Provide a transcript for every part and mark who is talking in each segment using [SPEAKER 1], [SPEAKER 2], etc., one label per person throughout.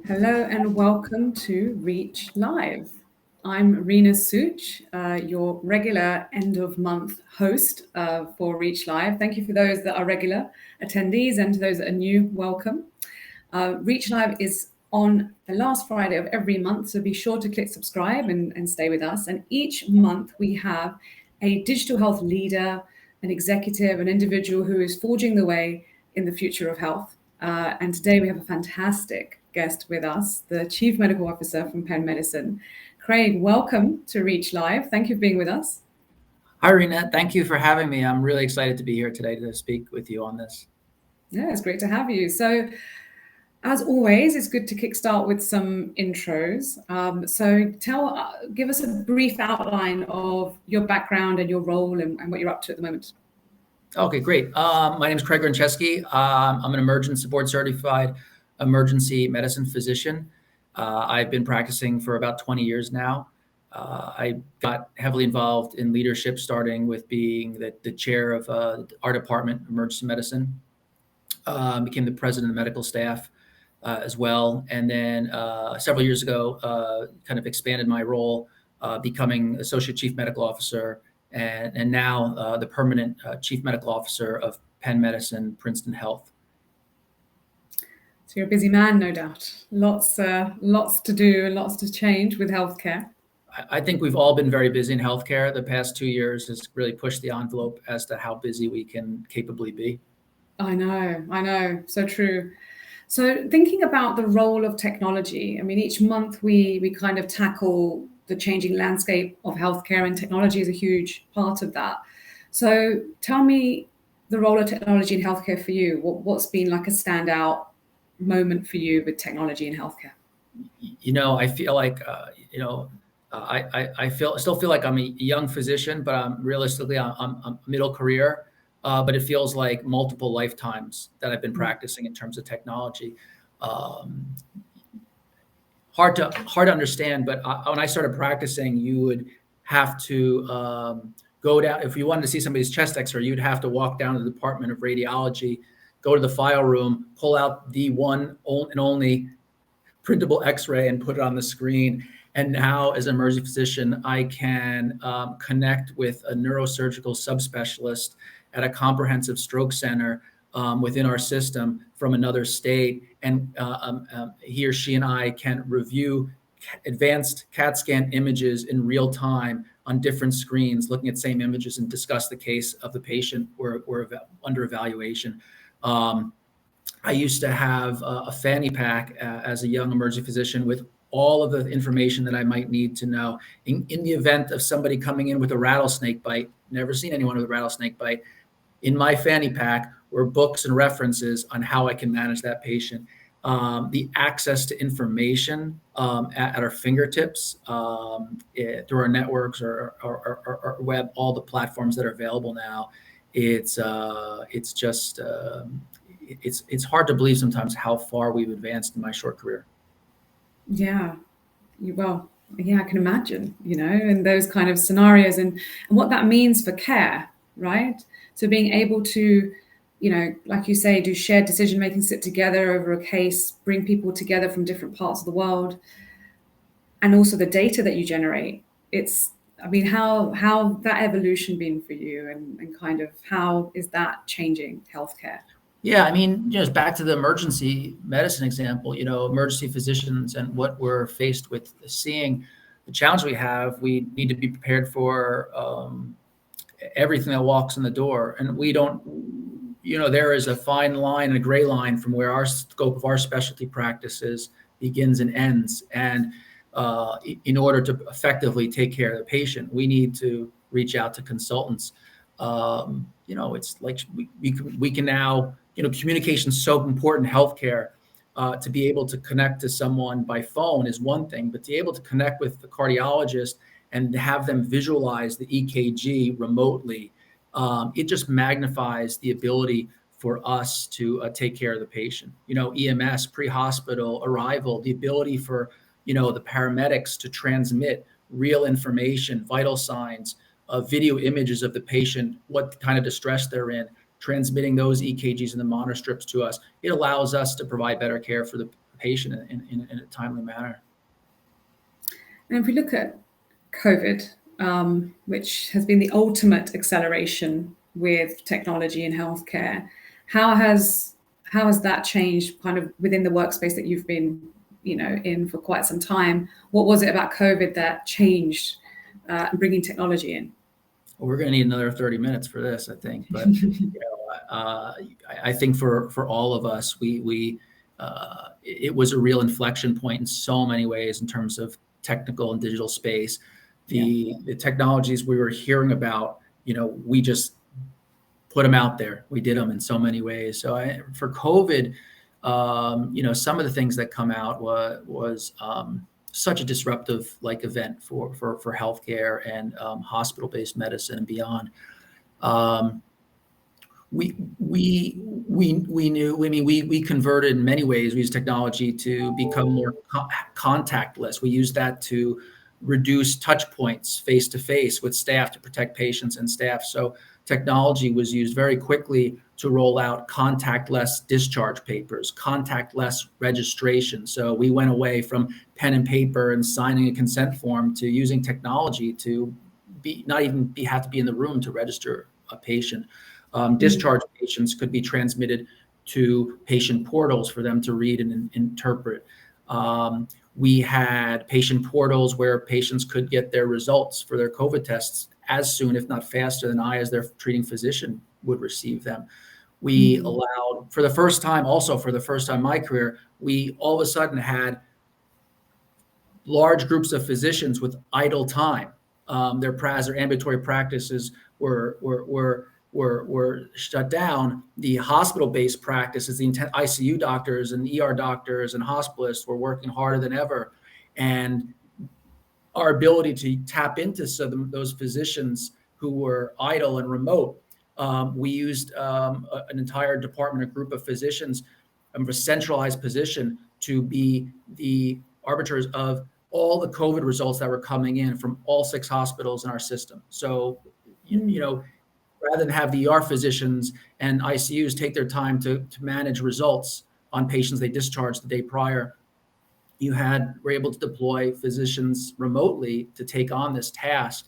[SPEAKER 1] Hello and welcome to Reach Live. I'm Reena Sooch, your regular end of month host for Reach Live. Thank you for those that are regular attendees, and to those that are new, welcome. Reach Live is on the last Friday of every month, so be sure to click subscribe and stay with us. And each month we have a digital health leader, an executive, an individual who is forging the way in the future of health. And today we have a fantastic guest with us, the Chief Medical Officer from Penn Medicine. Craig, welcome to Reach Live. Thank you for being with us.
[SPEAKER 2] Hi, Reena. Thank you for having me. I'm really excited to be here today to speak with you on this.
[SPEAKER 1] Yeah, it's great to have you. So, as always, it's good to kickstart with some intros. Give us a brief outline of your background and your role and what you're up to at the moment.
[SPEAKER 2] Okay, great. My name is Craig Gronczewski. I'm an emergency board certified emergency medicine physician. I've been practicing for about 20 years now. I got heavily involved in leadership, starting with being the chair of our department, emergency medicine. Became the president of the medical staff as well. And then several years ago, kind of expanded my role, becoming Associate Chief Medical Officer, and now the permanent Chief Medical Officer of Penn Medicine Princeton Health.
[SPEAKER 1] So you're a busy man, no doubt. Lots to do and lots to change with healthcare.
[SPEAKER 2] I think we've all been very busy in healthcare. The past 2 years has really pushed the envelope as to how busy we can capably be.
[SPEAKER 1] I know, so true. So thinking about the role of technology, I mean, each month we kind of tackle the changing landscape of healthcare, and technology is a huge part of that. So tell me the role of technology in healthcare for you. What's been like a standout moment for you with technology in healthcare?
[SPEAKER 2] I feel like, I still feel like I'm a young physician, but I'm middle career. But it feels like multiple lifetimes that I've been practicing in terms of technology. Hard to understand, but when I started practicing, you would have to go down. If you wanted to see somebody's chest X-ray, you'd have to walk down to the Department of Radiology, go to the file room, pull out the one and only printable X-ray and put it on the screen. And now, as an emergency physician, I can connect with a neurosurgical subspecialist at a comprehensive stroke center within our system from another state. And he or she and I can review advanced CAT scan images in real time on different screens, looking at same images, and discuss the case of the patient we're under evaluation. I used to have a fanny pack as a young emergency physician with all of the information that I might need to know in the event of somebody coming in with a rattlesnake bite. Never seen anyone with a rattlesnake bite. In my fanny pack were books and references on how I can manage that patient. The access to information at our fingertips through our networks or web, all the platforms that are available now. It's hard to believe sometimes how far we've advanced in my short career.
[SPEAKER 1] Yeah, I can imagine, in those kind of scenarios and what that means for care, right? So being able to, like you say, do shared decision making, sit together over a case, bring people together from different parts of the world, and also the data that you generate. How that evolution been for you, and kind of how is that changing healthcare?
[SPEAKER 2] Yeah, I mean, just back to the emergency medicine example, emergency physicians and what we're faced with seeing the challenge we have, we need to be prepared for everything that walks in the door. And we don't, there is a fine line, a gray line from where our scope of our specialty practices begins and ends. And in order to effectively take care of the patient, we need to reach out to consultants. It's like we can now, communication is so important in healthcare. To be able to connect to someone by phone is one thing, but to be able to connect with the cardiologist and have them visualize the EKG remotely, it just magnifies the ability for us to take care of the patient. EMS, pre-hospital arrival, the ability for, the paramedics to transmit real information, vital signs, video images of the patient, what kind of distress they're in, transmitting those EKGs and the monitor strips to us. It allows us to provide better care for the patient in a timely manner.
[SPEAKER 1] And if we look at COVID, which has been the ultimate acceleration with technology in healthcare, how has that changed kind of within the workspace that you've been, in for quite some time? What was it about COVID that changed bringing technology in?
[SPEAKER 2] Well, we're going to need another 30 minutes for this, I think. But I think for all of us, it was a real inflection point in so many ways in terms of technical and digital space. The technologies we were hearing about, we just put them out there. We did them in so many ways. So for COVID, some of the things that come out was such a disruptive event for healthcare and hospital-based medicine and beyond. We knew. I mean, we converted in many ways. We used technology to become more contactless. We used that to reduce touch points face to face with staff to protect patients and staff. So technology was used very quickly to roll out contactless discharge papers, contactless registration. So we went away from pen and paper and signing a consent form to using technology to have to be in the room to register a patient. Discharge patients could be transmitted to patient portals for them to read and interpret. We had patient portals where patients could get their results for their COVID tests as soon, if not faster than as their treating physician would receive them. We allowed, for the first time in my career, we all of a sudden had large groups of physicians with idle time. Their ambulatory practices were shut down. The hospital-based practices, the ICU doctors and ER doctors and hospitalists were working harder than ever. And our ability to tap into those physicians who were idle and remote, we used an entire department, a group of physicians, a centralized position to be the arbiters of all the COVID results that were coming in from all 6 hospitals in our system. So, rather than have the ER physicians and ICUs take their time to manage results on patients they discharged the day prior, we're able to deploy physicians remotely to take on this task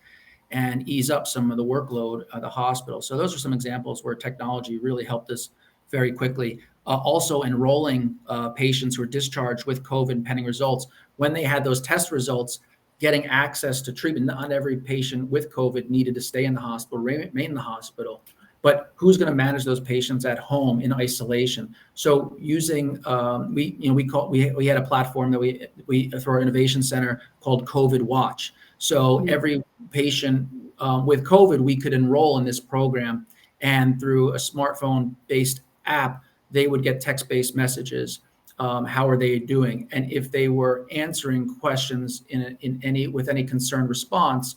[SPEAKER 2] and ease up some of the workload at the hospital. So those are some examples where technology really helped us very quickly. Also enrolling patients who were discharged with COVID pending results. When they had those test results, getting access to treatment. Not every patient with COVID needed to stay in the hospital, remain in the hospital, but who's going to manage those patients at home in isolation? So using, we had a platform that we through our innovation center called COVID Watch. So every patient with COVID, we could enroll in this program, and through a smartphone-based app, they would get text-based messages. How are they doing? And if they were answering questions with any concerned response,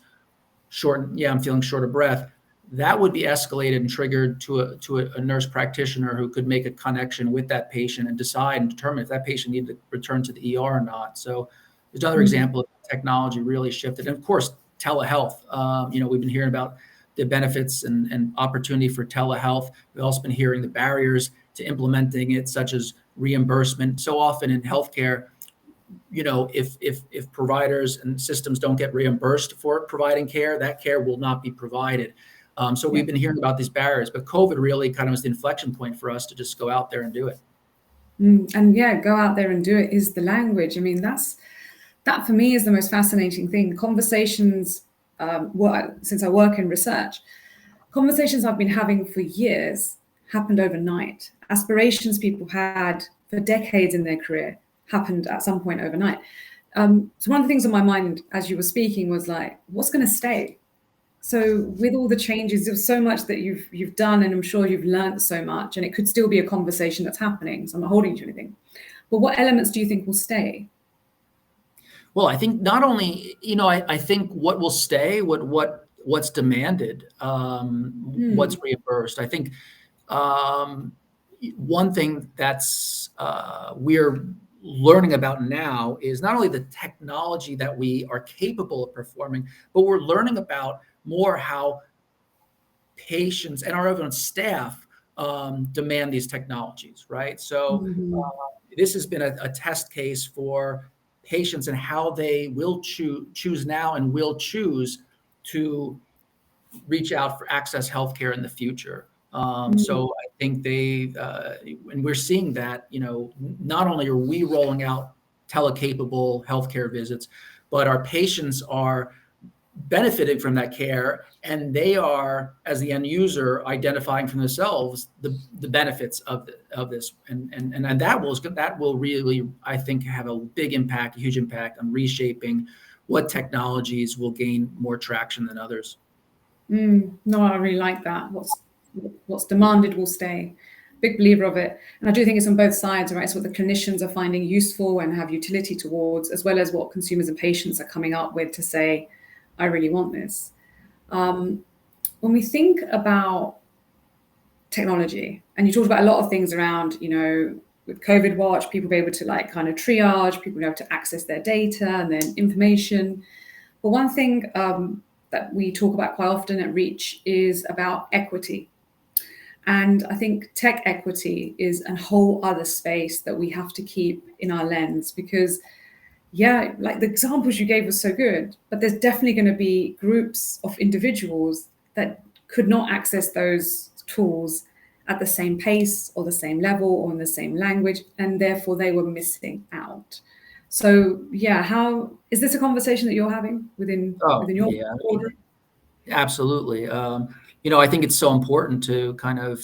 [SPEAKER 2] I'm feeling short of breath, that would be escalated and triggered to a nurse practitioner who could make a connection with that patient and decide and determine if that patient needed to return to the ER or not. So there's another example of technology really shifted. And of course, telehealth. We've been hearing about the benefits and opportunity for telehealth. We've also been hearing the barriers to implementing it, such as reimbursement. So often in healthcare, if providers and systems don't get reimbursed for providing care, that care will not be provided. So we've been hearing about these barriers, but COVID really kind of was the inflection point for us to just go out there and do it.
[SPEAKER 1] And go out there and do it is the language. I mean, that for me is the most fascinating thing. Conversations, since I work in research, conversations I've been having for years happened overnight. Aspirations people had for decades in their career happened at some point overnight. So one of the things on my mind as you were speaking was like, what's going to stay? So with all the changes, there's so much that you've done, and I'm sure you've learned so much, and it could still be a conversation that's happening. So I'm not holding you to anything. But what elements do you think will stay?
[SPEAKER 2] Well, I think not only, I think what will stay, what's demanded, what's reimbursed. I think one thing that's we're learning about now is not only the technology that we are capable of performing, but we're learning about more how patients and our own staff demand these technologies, right? So this has been a test case for patients and how they will choose now and will choose to reach out for access healthcare in the future. So I think and we're seeing that, not only are we rolling out telecapable healthcare visits, but our patients are benefiting from that care, and they are, as the end user, identifying for themselves the benefits of this, and that will really, I think, have a big impact, a huge impact on reshaping what technologies will gain more traction than others.
[SPEAKER 1] No, I really like that. What's demanded will stay. Big believer of it. And I do think it's on both sides, right? It's what the clinicians are finding useful and have utility towards, as well as what consumers and patients are coming up with to say, I really want this. When we think about technology, and you talked about a lot of things around, with COVID Watch, people be able to kind of triage, people be able to access their data and then information. But one thing that we talk about quite often at Reach is about equity. And I think tech equity is a whole other space that we have to keep in our lens, because like the examples you gave was so good, but there's definitely going to be groups of individuals that could not access those tools at the same pace or the same level or in the same language, and therefore they were missing out. So how is this a conversation that you're having within your order?
[SPEAKER 2] Absolutely. I think it's so important to kind of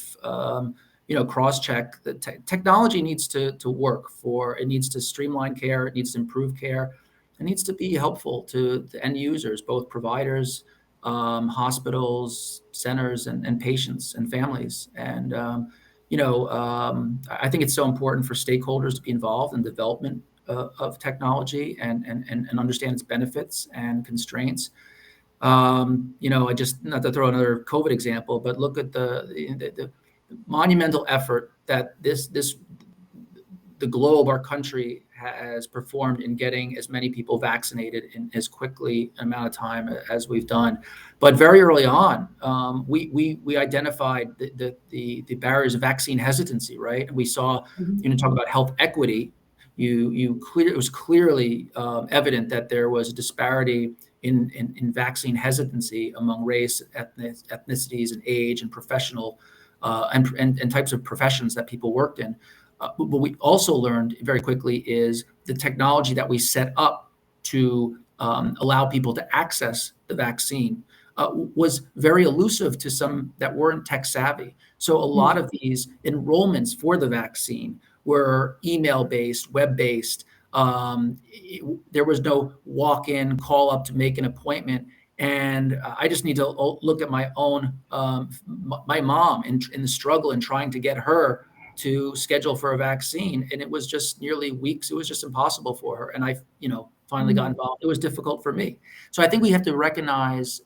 [SPEAKER 2] cross-check that technology needs to work it needs to streamline care, it needs to improve care, it needs to be helpful to the end users, both providers, hospitals, centers, and patients and families. And I think it's so important for stakeholders to be involved in development of technology and understand its benefits and constraints. I just, not to throw another COVID example, but look at the monumental effort that the globe, our country, has performed in getting as many people vaccinated in as quickly an amount of time as we've done. But very early on, we identified the barriers of vaccine hesitancy, right? And we saw, talk about health equity. It was clearly evident that there was a disparity in vaccine hesitancy among race, ethnicities, and age, and professional and types of professions that people worked in. What we also learned very quickly is the technology that we set up to allow people to access the vaccine was very elusive to some that weren't tech savvy. So a lot of these enrollments for the vaccine were email-based, web-based. There was no walk-in, call up to make an appointment. And I just need to look at my own, my mom in the struggle in trying to get her to schedule for a vaccine. And it was just nearly weeks. It was just impossible for her. And I, finally got involved. It was difficult for me. So I think we have to recognize,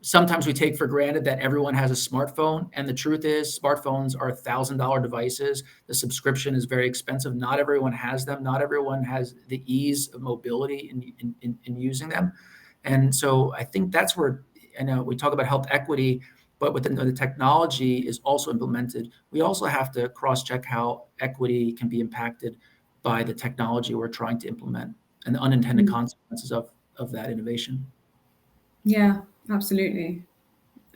[SPEAKER 2] sometimes we take for granted that everyone has a smartphone. And the truth is, smartphones are $1,000 devices. The subscription is very expensive. Not everyone has them. Not everyone has the ease of mobility in using them. And so I think that's where, we talk about health equity, but within the technology is also implemented, we also have to cross-check how equity can be impacted by the technology we're trying to implement and the unintended consequences of that innovation.
[SPEAKER 1] Yeah, absolutely.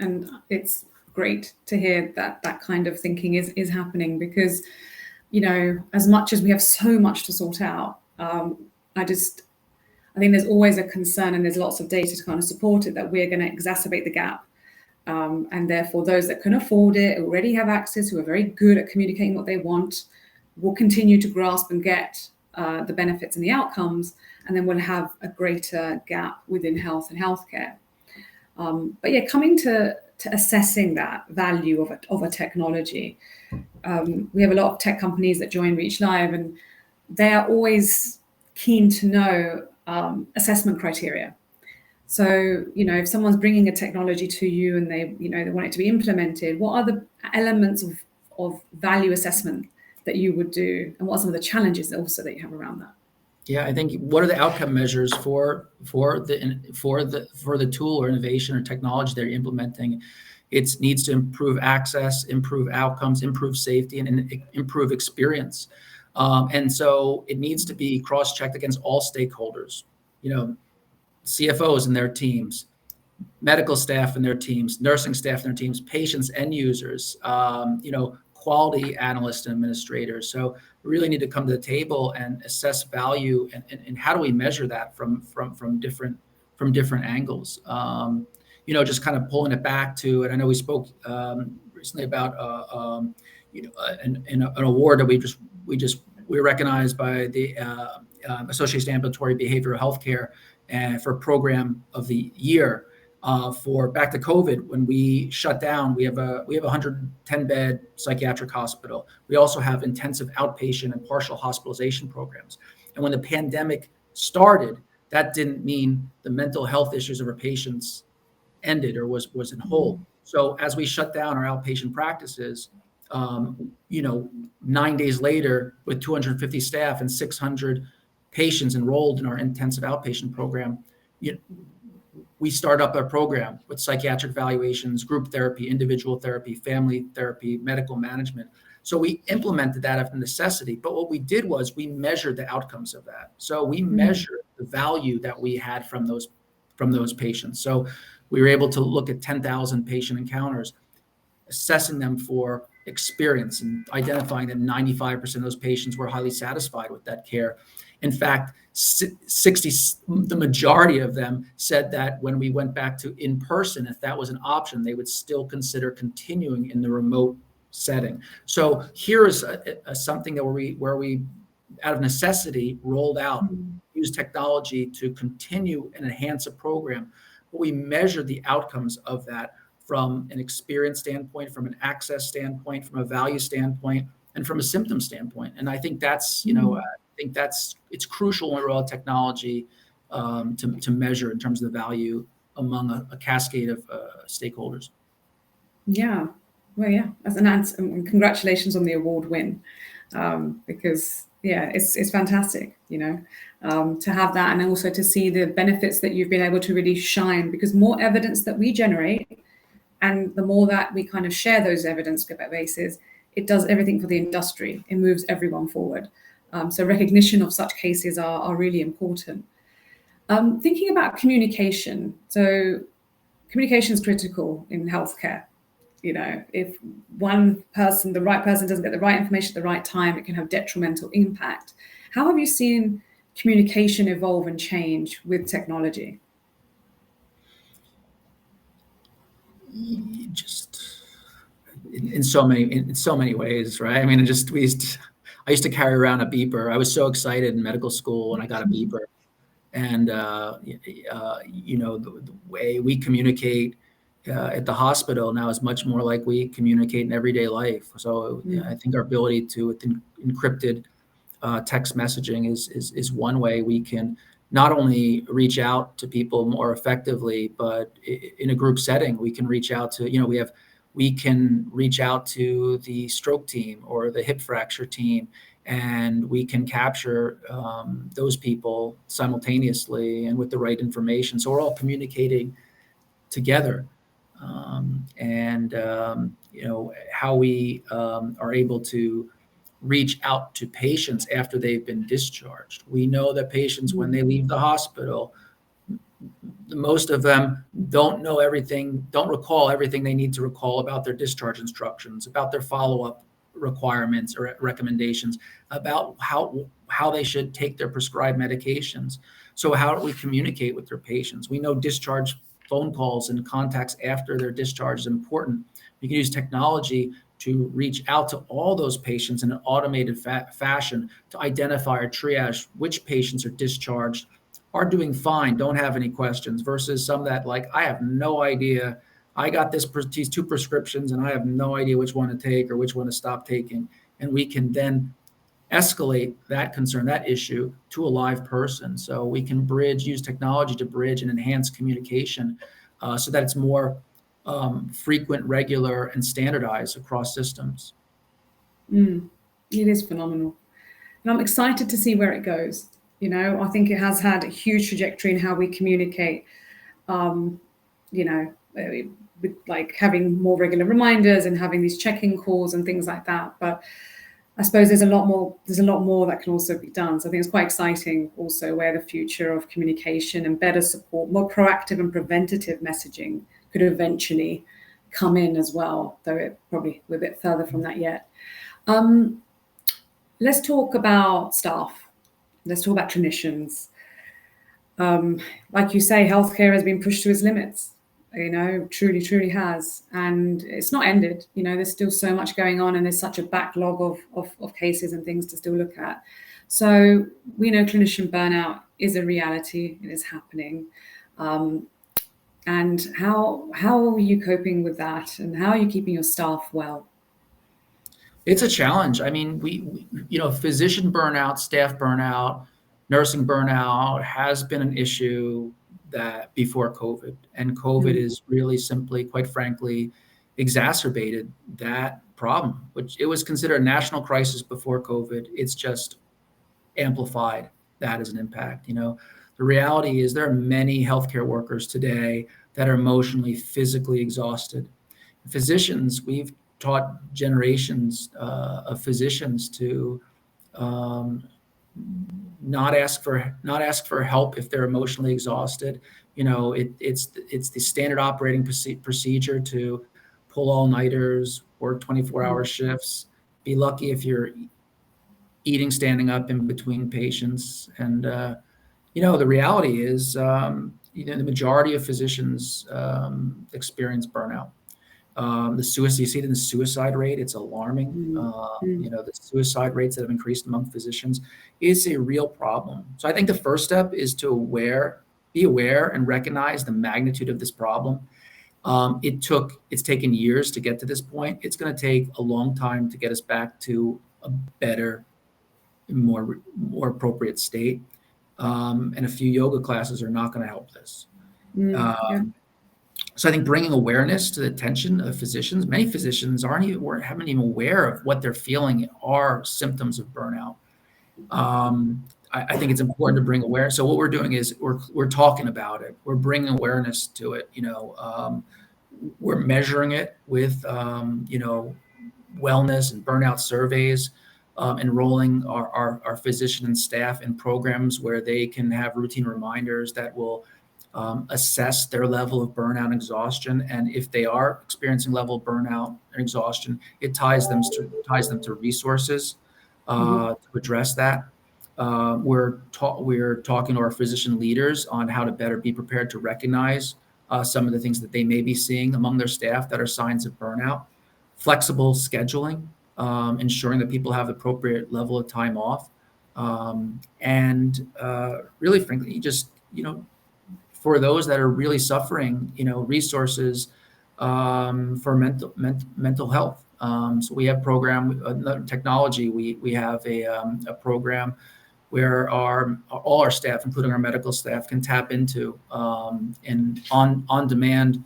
[SPEAKER 1] And it's great to hear that kind of thinking is happening, because, as much as we have so much to sort out, I think there's always a concern, and there's lots of data to kind of support it, that we're going to exacerbate the gap. And therefore, those that can afford it, already have access, who are very good at communicating what they want, will continue to grasp and get the benefits and the outcomes, and then we'll have a greater gap within health and healthcare. But coming to assessing that value of a technology, we have a lot of tech companies that join Reach Live, and they are always keen to know assessment criteria. So, if someone's bringing a technology to you and they want it to be implemented, what are the elements of value assessment that you would do, and what are some of the challenges also that you have around that?
[SPEAKER 2] Yeah, I think what are the outcome measures for the tool or innovation or technology they're implementing? It needs to improve access, improve outcomes, improve safety, and improve experience. And so it needs to be cross-checked against all stakeholders, CFOs and their teams, medical staff and their teams, nursing staff and their teams, patients, end users, quality analysts and administrators. So we really need to come to the table and assess value, and how do we measure that from different angles. Just kind of pulling it back to, and I know we spoke recently about an award that we were recognized by the Association of Ambulatory Behavioral Healthcare and for Program of the Year. For back to COVID, when we shut down, we have a 110-bed psychiatric hospital. We also have intensive outpatient and partial hospitalization programs. And when the pandemic started, that didn't mean the mental health issues of our patients ended or was in hold. So as we shut down our outpatient practices, 9 days later, with 250 staff and 600 patients enrolled in our intensive outpatient program, we start up our program with psychiatric evaluations, group therapy, individual therapy, family therapy, medical management. So we implemented that of necessity. But what we did was we measured the outcomes of that. So we measured the value that we had from those patients. So we were able to look at 10,000 patient encounters, assessing them for experience and identifying that 95% of those patients were highly satisfied with that care. In fact, the majority of them said that when we went back to in person, if that was an option, they would still consider continuing in the remote setting. So here is something that where we, out of necessity, rolled out, used technology to continue and enhance a program. But we measured the outcomes of that from an experience standpoint, from an access standpoint, from a value standpoint, and from a symptom standpoint. And I think that's, it's crucial when we roll out technology to measure in terms of the value among a cascade of stakeholders.
[SPEAKER 1] Yeah. Well, yeah, as an answer, and congratulations on the award win, because it's fantastic, to have that, and also to see the benefits that you've been able to really shine, because more evidence that we generate, and the more that we kind of share those evidence bases, it does everything for the industry. It moves everyone forward. So recognition of such cases are really important. Thinking about communication. So communication is critical in healthcare. If one person, the right person, doesn't get the right information at the right time, it can have detrimental impact. How have you seen communication evolve and change with technology?
[SPEAKER 2] Just in so many ways, right? I mean, I used to carry around a beeper. I was so excited in medical school when I got a beeper, and the way we communicate at the hospital now is much more like we communicate in everyday life. So I think our ability to, with encrypted text messaging is one way we can not only reach out to people more effectively, but in a group setting, we can reach out to, we can reach out to the stroke team or the hip fracture team, and we can capture those people simultaneously and with the right information. So we're all communicating together. How we are able to reach out to patients after they've been discharged. We know that patients, when they leave the hospital, most of them don't recall everything they need to recall about their discharge instructions, about their follow-up requirements or recommendations, about how they should take their prescribed medications. So how do we communicate with their patients? We know discharge phone calls and contacts after their discharge is important. We can use technology to reach out to all those patients in an automated fashion to identify or triage which patients are discharged, are doing fine, don't have any questions, versus some that, like, I have no idea. I got these 2 prescriptions and I have no idea which one to take or which one to stop taking. And we can then escalate that concern, that issue, to a live person. So we can use technology to bridge and enhance communication so that it's more frequent, regular, and standardized across systems.
[SPEAKER 1] It is phenomenal. And I'm excited to see where it goes. I think it has had a huge trajectory in how we communicate, with like having more regular reminders and having these check-in calls and things like that. But I suppose there's a lot more that can also be done. So I think it's quite exciting also where the future of communication and better support, more proactive and preventative messaging could eventually come in as well, though we're a bit further from that yet. Let's talk about staff. Let's talk about clinicians. Like you say, healthcare has been pushed to its limits. Truly has. And it's not ended. There's still so much going on, and there's such a backlog of cases and things to still look at. So we know clinician burnout is a reality. It is happening. And how are you coping with that? And how are you keeping your staff well?
[SPEAKER 2] It's a challenge. I mean, we physician burnout, staff burnout, nursing burnout has been an issue that before COVID, and COVID is really simply, quite frankly, exacerbated that problem, which it was considered a national crisis before COVID. It's just amplified that as an impact. The reality is there are many healthcare workers today that are emotionally, physically exhausted. Physicians, we've taught generations of physicians to not ask for help if they're emotionally exhausted. It's the standard operating procedure to pull all-nighters, work 24-hour shifts. Be lucky if you're eating standing up in between patients. And the reality is, the majority of physicians experience burnout. You see it in the suicide rate. It's alarming. The suicide rates that have increased among physicians is a real problem. So I think the first step is to be aware and recognize the magnitude of this problem. It's taken years to get to this point. It's going to take a long time to get us back to a better, more appropriate state. And a few yoga classes are not going to help this. So I think bringing awareness to the attention of physicians. Many physicians haven't even aware of what they're feeling are symptoms of burnout. I think it's important to bring awareness. So what we're doing is we're talking about it. We're bringing awareness to it. We're measuring it with wellness and burnout surveys. Enrolling our physician and staff in programs where they can have routine reminders that will assess their level of burnout and exhaustion. And if they are experiencing level of burnout and exhaustion, it ties them to resources to address that. We're talking to our physician leaders on how to better be prepared to recognize some of the things that they may be seeing among their staff that are signs of burnout. Flexible scheduling, ensuring that people have the appropriate level of time off, and really, frankly, just for those that are really suffering, resources for mental health. So we have technology. We have a program where all our staff, including our medical staff, can tap into and on-demand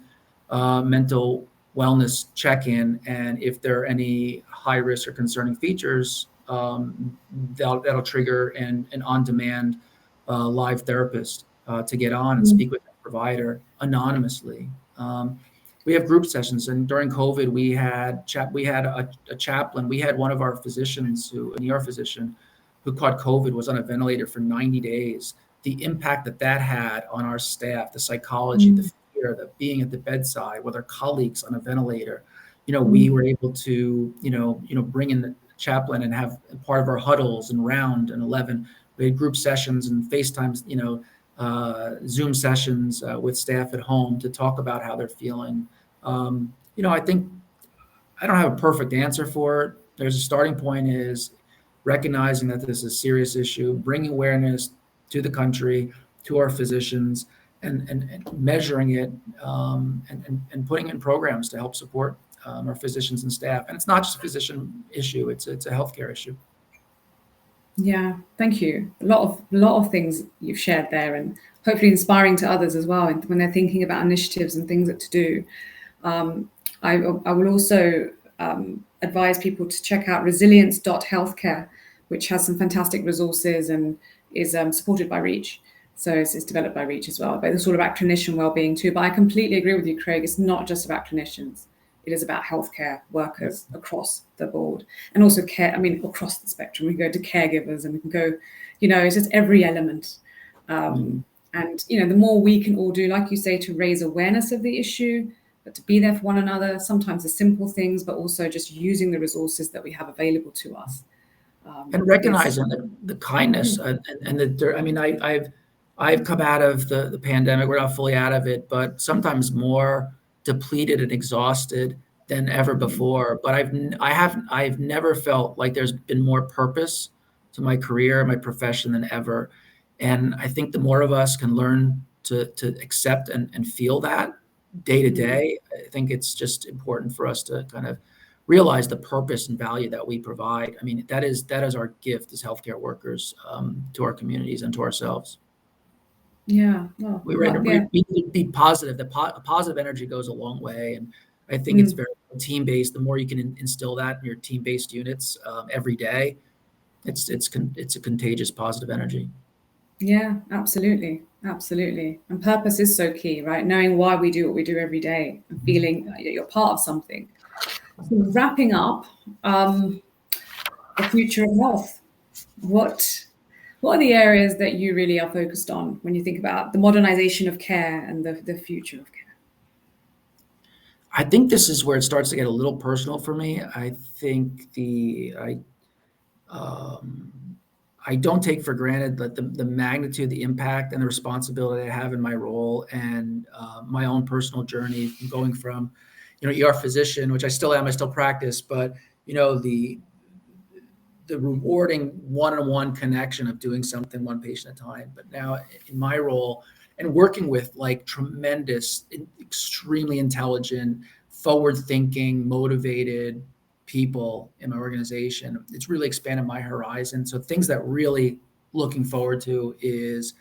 [SPEAKER 2] mental wellness check-in, and if there are any high risk or concerning features, that'll trigger an on-demand live therapist to get on and speak with the provider anonymously. We have group sessions, and during COVID, we had a chaplain. We had one of our physicians, an ER physician, who caught COVID, was on a ventilator for 90 days. The impact that had on our staff, the psychology, the fear, the being at the bedside with our colleagues on a ventilator. We were able to, bring in the chaplain and have part of our huddles and round and 11. We had group sessions and FaceTimes, Zoom sessions with staff at home to talk about how they're feeling. I think I don't have a perfect answer for it. There's a starting point is recognizing that this is a serious issue, bringing awareness to the country, to our physicians, and measuring it and putting in programs to help support our physicians and staff. And it's not just a physician issue; it's a healthcare issue.
[SPEAKER 1] Yeah, thank you. A lot of things you've shared there, and hopefully inspiring to others as well when they're thinking about initiatives and things that to do. I will also advise people to check out resilience.healthcare, which has some fantastic resources and is supported by Reach. So it's developed by Reach as well, but it's all about clinician well-being too. But I completely agree with you, Craig. It's not just about clinicians. It is about healthcare workers across the board, and also care. I mean, across the spectrum. We go to caregivers, and we can go, it's just every element. And the more we can all do, like you say, to raise awareness of the issue, but to be there for one another. Sometimes the simple things, but also just using the resources that we have available to us.
[SPEAKER 2] And recognizing the kindness and I mean, I've come out of the pandemic. We're not fully out of it, but sometimes more depleted and exhausted than ever before. But I've never felt like there's been more purpose to my career, my profession than ever. And I think the more of us can learn to accept and feel that day to day, I think it's just important for us to kind of realize the purpose and value that we provide. I mean, that is our gift as healthcare workers to our communities and to ourselves.
[SPEAKER 1] Yeah, well,
[SPEAKER 2] We need to be positive. Positive energy goes a long way, and I think it's very team-based. The more you can instill that in your team-based units every day, it's a contagious positive energy.
[SPEAKER 1] Yeah, absolutely. Absolutely. And purpose is so key, right? Knowing why we do what we do every day and feeling that you're part of something. So wrapping up, the future of health. What are the areas that you really are focused on when you think about the modernization of care and the future of care?
[SPEAKER 2] I think this is where it starts to get a little personal for me. I think I don't take for granted that the magnitude, the impact, and the responsibility I have in my role, and my own personal journey, going from, ER physician, which I still am, I still practice, but the rewarding one-on-one connection of doing something one patient at a time. But now in my role and working with like tremendous, extremely intelligent, forward-thinking, motivated people in my organization, it's really expanded my horizon. So things that really looking forward to is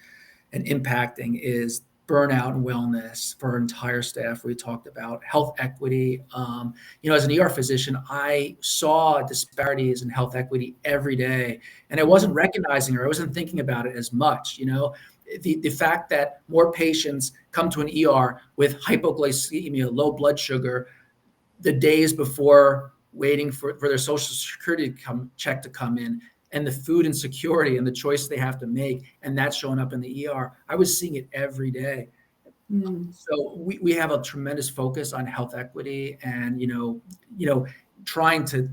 [SPEAKER 2] and impacting is burnout and wellness for our entire staff. We talked about health equity. As an ER physician, I saw disparities in health equity every day, and I wasn't recognizing, or I wasn't thinking about it as much. The fact that more patients come to an ER with hypoglycemia, low blood sugar, the days before waiting for their social security check to come in, and the food insecurity and the choice they have to make, and that's showing up in the ER. I was seeing it every day. So we have a tremendous focus on health equity, and trying to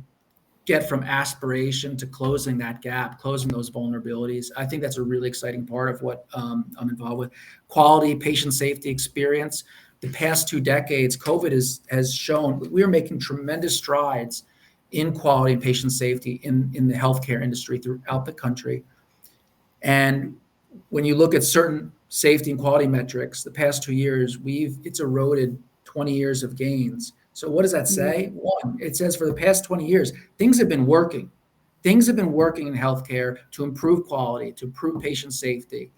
[SPEAKER 2] get from aspiration to closing that gap, closing those vulnerabilities. I think that's a really exciting part of what I'm involved with. Quality, patient safety experience. The past 2 decades, COVID has shown we are making tremendous strides in quality and patient safety in the healthcare industry throughout the country. And when you look at certain safety and quality metrics, the past 2 years, it's eroded 20 years of gains. So what does that say? One, it says for the past 20 years, things have been working. Things have been working in healthcare to improve quality, to improve patient safety.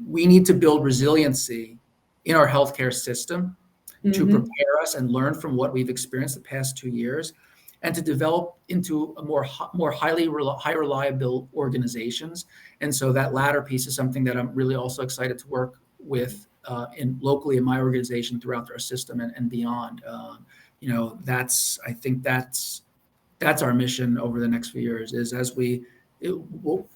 [SPEAKER 2] We need to build resiliency in our healthcare system to prepare us and learn from what we've experienced the past 2 years, and to develop into a more high reliable organizations. And so that latter piece is something that I'm really also excited to work with locally in my organization throughout our system and beyond. I think that's our mission over the next few years, is as we'll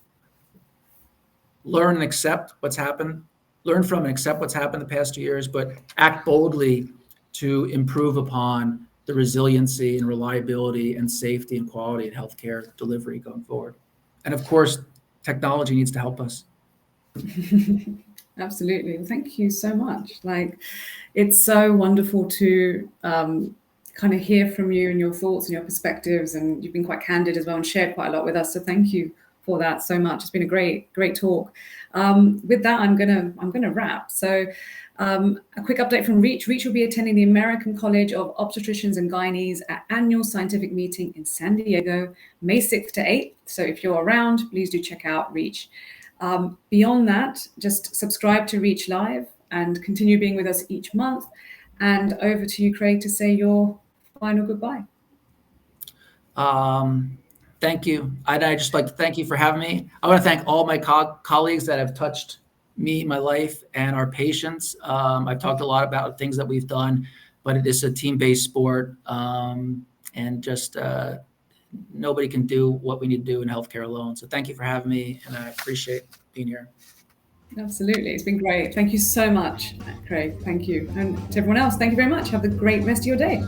[SPEAKER 2] learn and accept what's happened, learn from and accept what's happened the past 2 years, but act boldly to improve upon the resiliency and reliability and safety and quality in healthcare delivery going forward. And of course, technology needs to help us.
[SPEAKER 1] Absolutely. Well, thank you so much. It's so wonderful to kind of hear from you and your thoughts and your perspectives, and you've been quite candid as well and shared quite a lot with us. So thank you for that so much. It's been a great talk. With that, I'm gonna wrap. So a quick update from Reach. Reach will be attending the American College of Obstetricians and Gynaes annual scientific meeting in San Diego, May 6th to 8th. So if you're around, please do check out Reach. Beyond that, just subscribe to Reach Live and continue being with us each month. And over to you, Craig, to say your final goodbye.
[SPEAKER 2] Thank you. I'd just like to thank you for having me. I want to thank all my colleagues that have touched me, my life, and our patients. I've talked a lot about things that we've done, but it is a team-based sport, and just nobody can do what we need to do in healthcare alone. So thank you for having me, and I appreciate being here.
[SPEAKER 1] Absolutely. It's been great. Thank you so much, Craig. Thank you. And to everyone else, thank you very much. Have a great rest of your day.